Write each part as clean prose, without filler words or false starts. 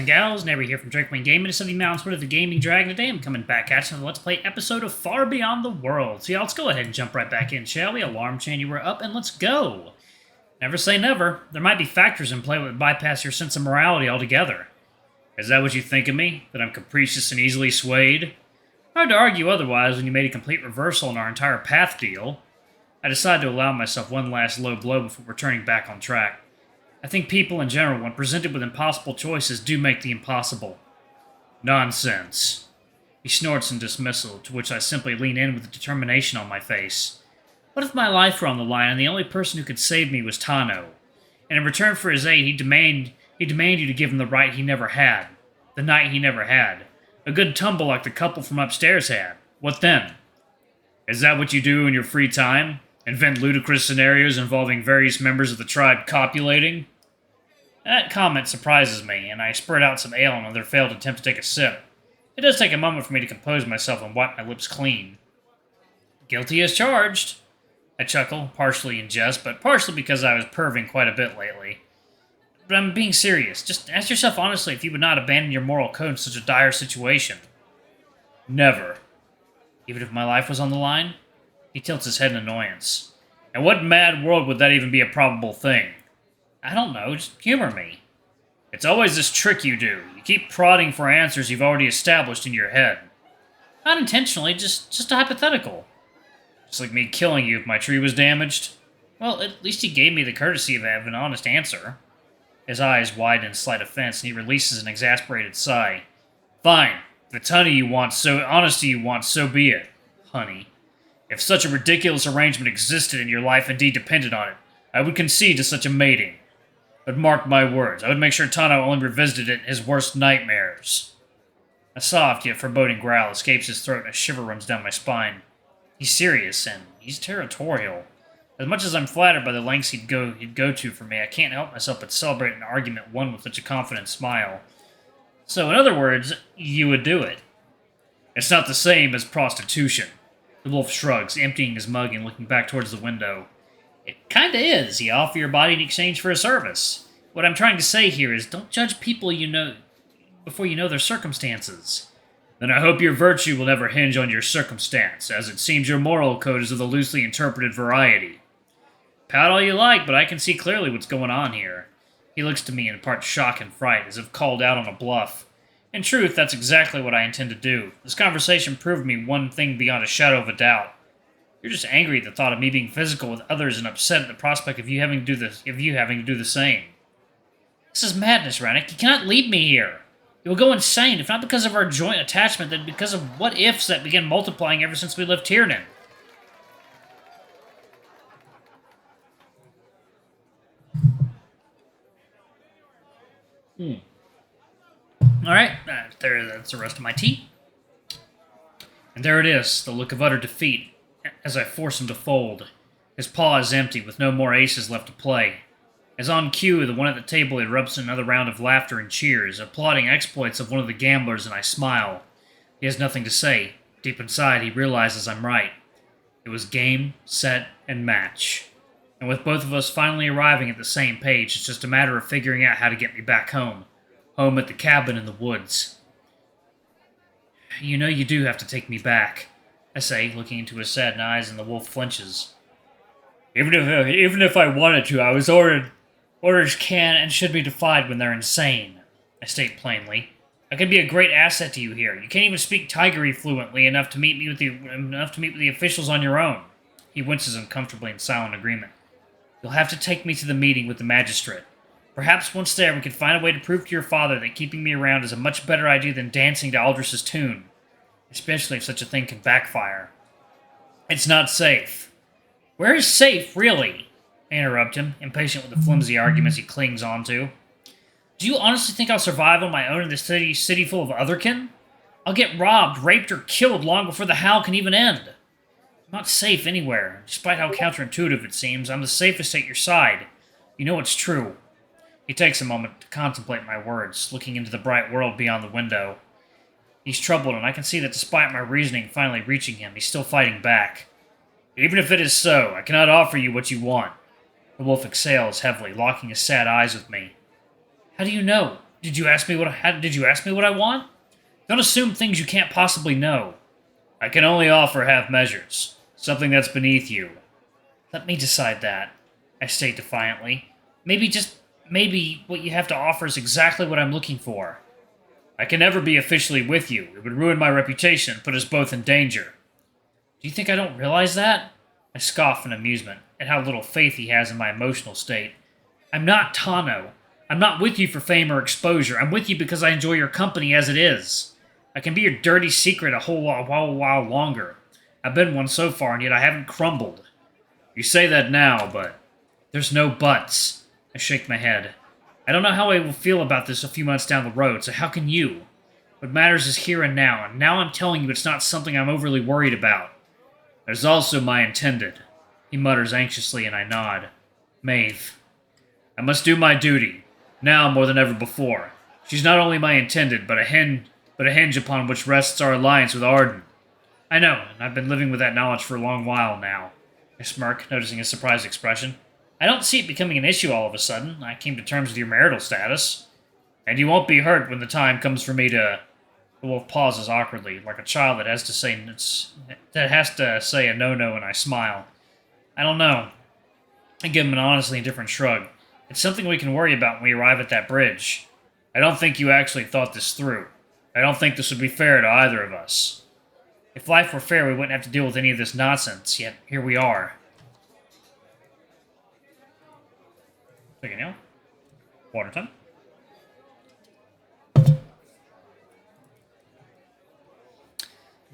gals, never here from Drakewing Gaming, to 70 Mountains, Word of the Gaming Dragon. Today I'm coming back at you with a Let's Play episode of Far Beyond the World. So yeah, let's go ahead and jump right back in, shall we? Alarm chain, you were up, and let's go! Never say never. There might be factors in play that would bypass your sense of morality altogether. Is that what you think of me? That I'm capricious and easily swayed? Hard to argue otherwise when you made a complete reversal in our entire path deal. I decided to allow myself one last low blow before returning back on track. I think people in general, when presented with impossible choices, do make the impossible. Nonsense. He snorts in dismissal, to which I simply lean in with determination on my face. What if my life were on the line and the only person who could save me was Tano? And in return for his aid, he'd demand you to give him the right he never had. The night he never had. A good tumble like the couple from upstairs had. What then? Is that what you do in your free time? Invent ludicrous scenarios involving various members of the tribe copulating? That comment surprises me, and I spurt out some ale in another failed attempt to take a sip. It does take a moment for me to compose myself and wipe my lips clean. Guilty as charged. I chuckle, partially in jest, but partially because I was perving quite a bit lately. But I'm being serious. Just ask yourself honestly if you would not abandon your moral code in such a dire situation. Never. Even if my life was on the line? He tilts his head in annoyance. In what mad world would that even be a probable thing? I don't know, just humor me. It's always this trick you do. You keep prodding for answers you've already established in your head. Not intentionally, just a hypothetical. Just like me killing you if my tree was damaged. Well, at least he gave me the courtesy of an honest answer. His eyes widen in slight offense, and he releases an exasperated sigh. Fine. If it's honesty you want, so be it. Honey. If such a ridiculous arrangement existed and your life indeed depended on it, I would concede to such a mating. But mark my words, I would make sure Tano only revisited it in his worst nightmares. A soft yet foreboding growl escapes his throat and a shiver runs down my spine. He's serious, and he's territorial. As much as I'm flattered by the lengths he'd go to for me, I can't help myself but celebrate an argument won with such a confident smile. So, in other words, you would do it. It's not the same as prostitution. The wolf shrugs, emptying his mug and looking back towards the window. It kinda is. You offer your body in exchange for a service. What I'm trying to say here is don't judge people you know before you know their circumstances. Then I hope your virtue will never hinge on your circumstance, as it seems your moral code is of the loosely interpreted variety. Pout all you like, but I can see clearly what's going on here. He looks to me in part shock and fright, as if called out on a bluff. In truth, that's exactly what I intend to do. This conversation proved me one thing beyond a shadow of a doubt. You're just angry at the thought of me being physical with others and upset at the prospect of you having to do the same. This is madness, Ranok. You cannot leave me here. You will go insane, if not because of our joint attachment, then because of what-ifs that began multiplying ever since we left Tiernan. Alright, that's the rest of my tea. And there it is, the look of utter defeat, as I force him to fold. His paw is empty, with no more aces left to play. As on cue, the one at the table erupts in another round of laughter and cheers, applauding exploits of one of the gamblers, and I smile. He has nothing to say. Deep inside, he realizes I'm right. It was game, set, and match. And with both of us finally arriving at the same page, it's just a matter of figuring out how to get me back home. Home at the cabin in the woods. You know you do have to take me back, I say, looking into his saddened eyes, and the wolf flinches. Even if I wanted to, I was ordered. Orders can and should be defied when they're insane, I state plainly. I could be a great asset to you here. You can't even speak Tigery fluently enough to meet with the officials on your own. He winces uncomfortably in silent agreement. You'll have to take me to the meeting with the magistrate. Perhaps once there we can find a way to prove to your father that keeping me around is a much better idea than dancing to Aldris's tune. Especially if such a thing can backfire. It's not safe. Where is safe, really? I interrupt him, impatient with the flimsy arguments he clings onto. Do you honestly think I'll survive on my own in this city full of otherkin? I'll get robbed, raped, or killed long before the howl can even end. I'm not safe anywhere. Despite how counterintuitive it seems, I'm the safest at your side. You know it's true. He takes a moment to contemplate my words, looking into the bright world beyond the window. He's troubled, and I can see that despite my reasoning finally reaching him, he's still fighting back. Even if it is so, I cannot offer you what you want. The wolf exhales heavily, locking his sad eyes with me. How do you know? Did you ask me what did you ask me what I want? Don't assume things you can't possibly know. I can only offer half measures. Something that's beneath you. Let me decide that, I state defiantly. Maybe what you have to offer is exactly what I'm looking for. I can never be officially with you. It would ruin my reputation and put us both in danger. Do you think I don't realize that? I scoff in amusement at how little faith he has in my emotional state. I'm not Tano. I'm not with you for fame or exposure. I'm with you because I enjoy your company as it is. I can be your dirty secret a whole while longer. I've been one so far, and yet I haven't crumbled. You say that now, but... There's no buts. I shake my head. I don't know how I will feel about this a few months down the road, so how can you? What matters is here and now I'm telling you it's not something I'm overly worried about. There's also my intended. He mutters anxiously, and I nod. Maeve. I must do my duty, now more than ever before. She's not only my intended, but a hinge upon which rests our alliance with Arden. I know, and I've been living with that knowledge for a long while now. I smirk, noticing his surprised expression. I don't see it becoming an issue all of a sudden. I came to terms with your marital status. And you won't be hurt when the time comes for me to... The wolf pauses awkwardly, like a child that has to say a no-no, and I smile. I don't know. I give him an honestly indifferent shrug. It's something we can worry about when we arrive at that bridge. I don't think you actually thought this through. I don't think this would be fair to either of us. If life were fair, we wouldn't have to deal with any of this nonsense, yet here we are. Take a nail. Water time.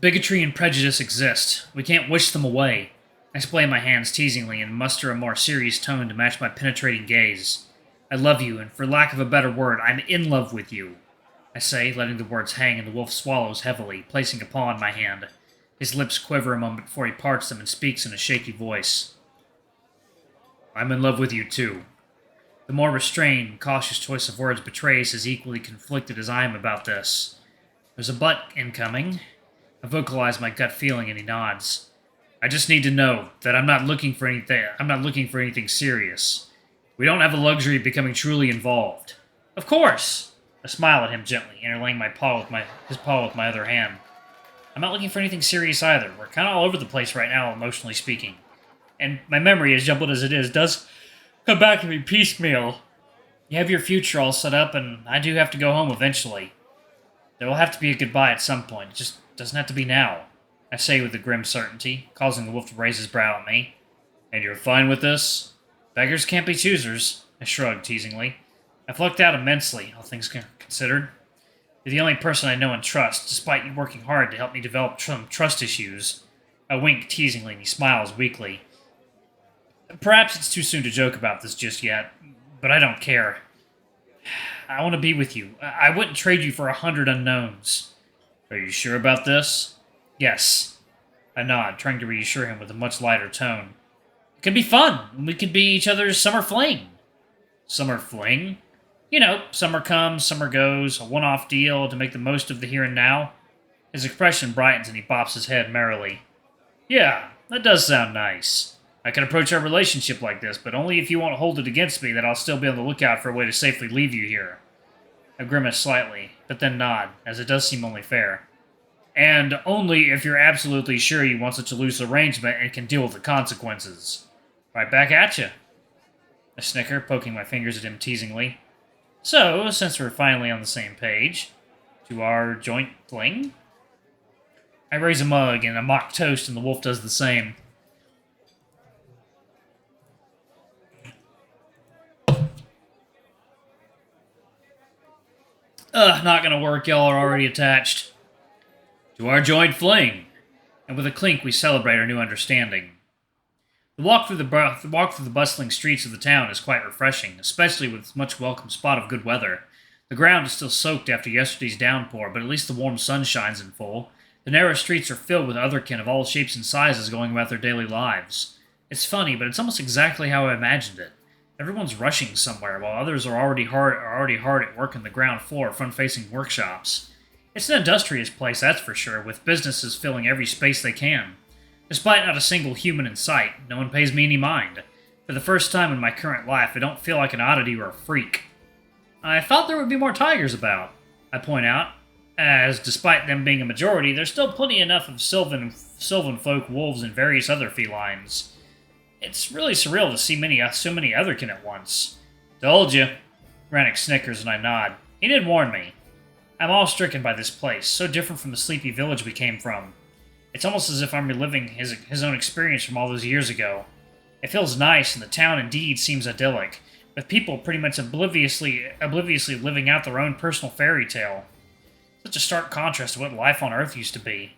Bigotry and prejudice exist. We can't wish them away. I splay my hands teasingly and muster a more serious tone to match my penetrating gaze. I love you, and for lack of a better word, I'm in love with you. I say, letting the words hang, and the wolf swallows heavily, placing a paw in my hand. His lips quiver a moment before he parts them and speaks in a shaky voice. I'm in love with you, too. The more restrained, cautious choice of words betrays as equally conflicted as I am about this. There's a but incoming. I vocalize my gut feeling, and he nods. I just need to know that I'm not looking for anything serious. We don't have the luxury of becoming truly involved. Of course! I smile at him gently, interlaying his paw with my other hand. I'm not looking for anything serious either. We're kind of all over the place right now, emotionally speaking. And my memory, as jumbled as it is, does come back to me piecemeal. You have your future all set up, and I do have to go home eventually. There will have to be a goodbye at some point. It just doesn't have to be now, I say with a grim certainty, causing the wolf to raise his brow at me. And you're fine with this? Beggars can't be choosers, I shrugged teasingly. I've lucked out immensely, all things considered. You're the only person I know and trust, despite you working hard to help me develop some trust issues. I wink teasingly, and he smiles weakly. Perhaps it's too soon to joke about this just yet, but I don't care. I want to be with you. I wouldn't trade you for 100 unknowns. Are you sure about this? Yes. I nod, trying to reassure him with a much lighter tone. It could be fun. We could be each other's summer fling. Summer fling? You know, summer comes, summer goes, a one-off deal to make the most of the here and now. His expression brightens and he bops his head merrily. Yeah, that does sound nice. I can approach our relationship like this, but only if you won't hold it against me that I'll still be on the lookout for a way to safely leave you here. I grimace slightly, but then nod, as it does seem only fair. And only if you're absolutely sure you want such a loose arrangement and can deal with the consequences. Right back at you. I snicker, poking my fingers at him teasingly. So, since we're finally on the same page, to our joint fling? I raise a mug and a mock toast, and the wolf does the same. Not gonna work, y'all are already attached. To our joint fling. And with a clink, we celebrate our new understanding. The walk through the bustling streets of the town is quite refreshing, especially with its much welcome spot of good weather. The ground is still soaked after yesterday's downpour, but at least the warm sun shines in full. The narrow streets are filled with otherkin of all shapes and sizes going about their daily lives. It's funny, but it's almost exactly how I imagined it. Everyone's rushing somewhere, while others are already hard at work on the ground floor, front-facing workshops. It's an industrious place, that's for sure, with businesses filling every space they can. Despite not a single human in sight, no one pays me any mind. For the first time in my current life, I don't feel like an oddity or a freak. I thought there would be more tigers about, I point out, as despite them being a majority, there's still plenty enough of sylvan folk, wolves, and various other felines. It's really surreal to see so many otherkin at once. Told you. Ranok snickers and I nod. He did warn me. I'm awe-stricken by this place, so different from the sleepy village we came from. It's almost as if I'm reliving his own experience from all those years ago. It feels nice, and the town indeed seems idyllic, with people pretty much obliviously living out their own personal fairy tale. Such a stark contrast to what life on Earth used to be.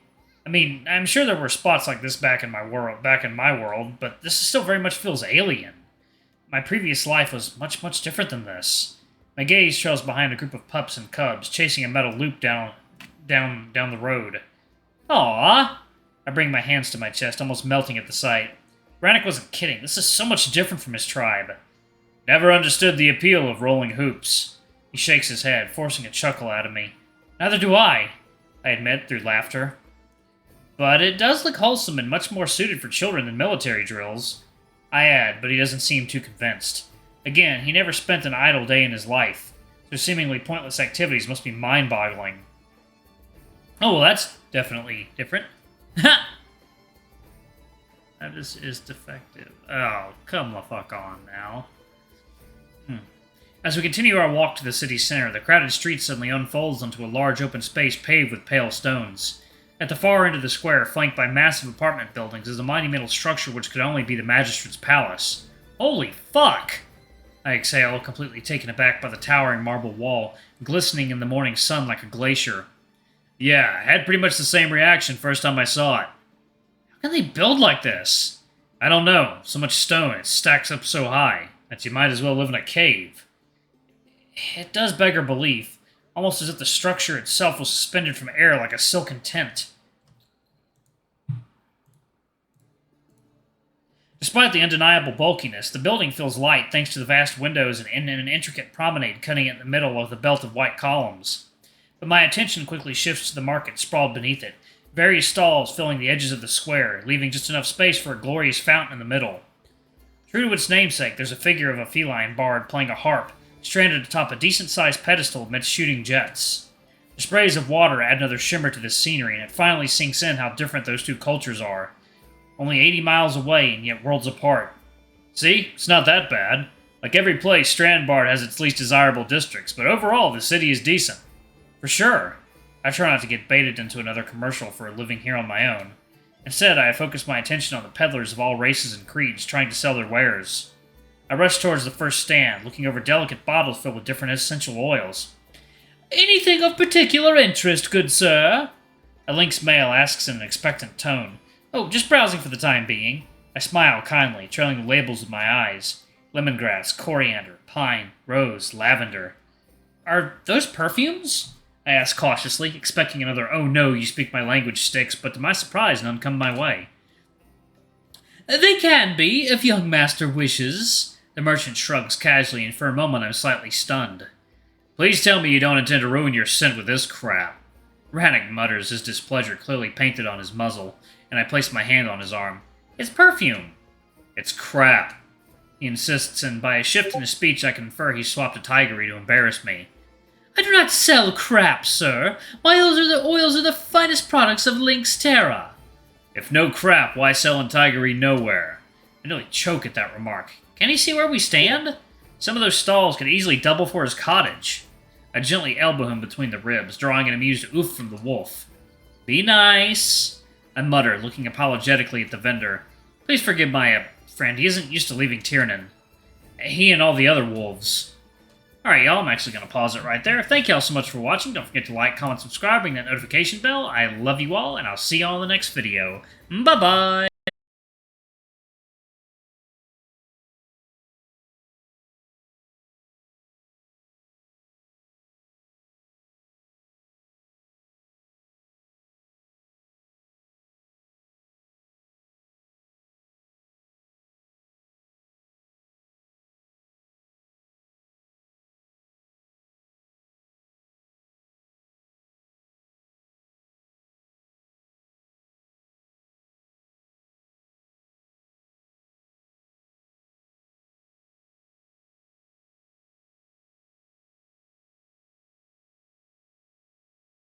I mean, I'm sure there were spots like this back in my world, but this still very much feels alien. My previous life was much, much different than this. My gaze trails behind a group of pups and cubs, chasing a metal loop down the road. Aww! I bring my hands to my chest, almost melting at the sight. Ranok wasn't kidding. This is so much different from his tribe. Never understood the appeal of rolling hoops. He shakes his head, forcing a chuckle out of me. Neither do I admit, through laughter. But it does look wholesome and much more suited for children than military drills. I add, but he doesn't seem too convinced. Again, he never spent an idle day in his life, so seemingly pointless activities must be mind-boggling. Oh, well, that's definitely different. Ha! This is defective. Oh, come the fuck on now. As we continue our walk to the city center, the crowded street suddenly unfolds onto a large open space paved with pale stones. At the far end of the square, flanked by massive apartment buildings, is a monumental structure which could only be the magistrate's palace. Holy fuck! I exhale, completely taken aback by the towering marble wall, glistening in the morning sun like a glacier. Yeah, I had pretty much the same reaction first time I saw it. How can they build like this? I don't know. So much stone, it stacks up so high that you might as well live in a cave. It does beggar belief, almost as if the structure itself was suspended from air like a silken tent. Despite the undeniable bulkiness, the building feels light thanks to the vast windows and an intricate promenade cutting in the middle of the belt of white columns. But my attention quickly shifts to the market sprawled beneath it, various stalls filling the edges of the square, leaving just enough space for a glorious fountain in the middle. True to its namesake, there's a figure of a feline bard playing a harp, stranded atop a decent-sized pedestal amidst shooting jets. The sprays of water add another shimmer to this scenery, and it finally sinks in how different those two cultures are. Only 80 miles away, and yet worlds apart. See? It's not that bad. Like every place, Strandbard has its least desirable districts, but overall, the city is decent. For sure. I try not to get baited into another commercial for living here on my own. Instead, I focus my attention on the peddlers of all races and creeds trying to sell their wares. I rush towards the first stand, looking over delicate bottles filled with different essential oils. Anything of particular interest, good sir? A Lynx male asks in an expectant tone. Oh, just browsing for the time being. I smile kindly, trailing the labels with my eyes. Lemongrass, coriander, pine, rose, lavender. Are those perfumes? I ask cautiously, expecting another "oh no, you speak my language" sticks, but to my surprise, none come my way. They can be, if young master wishes. The merchant shrugs casually, and for a moment I'm slightly stunned. Please tell me you don't intend to ruin your scent with this crap. Ranok mutters, his displeasure clearly painted on his muzzle, and I place my hand on his arm. It's perfume. It's crap. He insists, and by a shift in his speech I can infer he swapped a tigery to embarrass me. I do not sell crap, sir. My oils are the finest products of Lynx Terra. If no crap, why sell in tigery nowhere? I nearly choke at that remark. Can he see where we stand? Some of those stalls could easily double for his cottage. I gently elbow him between the ribs, drawing an amused oof from the wolf. Be nice, I mutter, looking apologetically at the vendor. Please forgive my friend, he isn't used to leaving Tiernan. He and all the other wolves. Alright, y'all, I'm actually going to pause it right there. Thank y'all so much for watching. Don't forget to like, comment, subscribe, ring that notification bell. I love you all, and I'll see y'all in the next video. Bye-bye!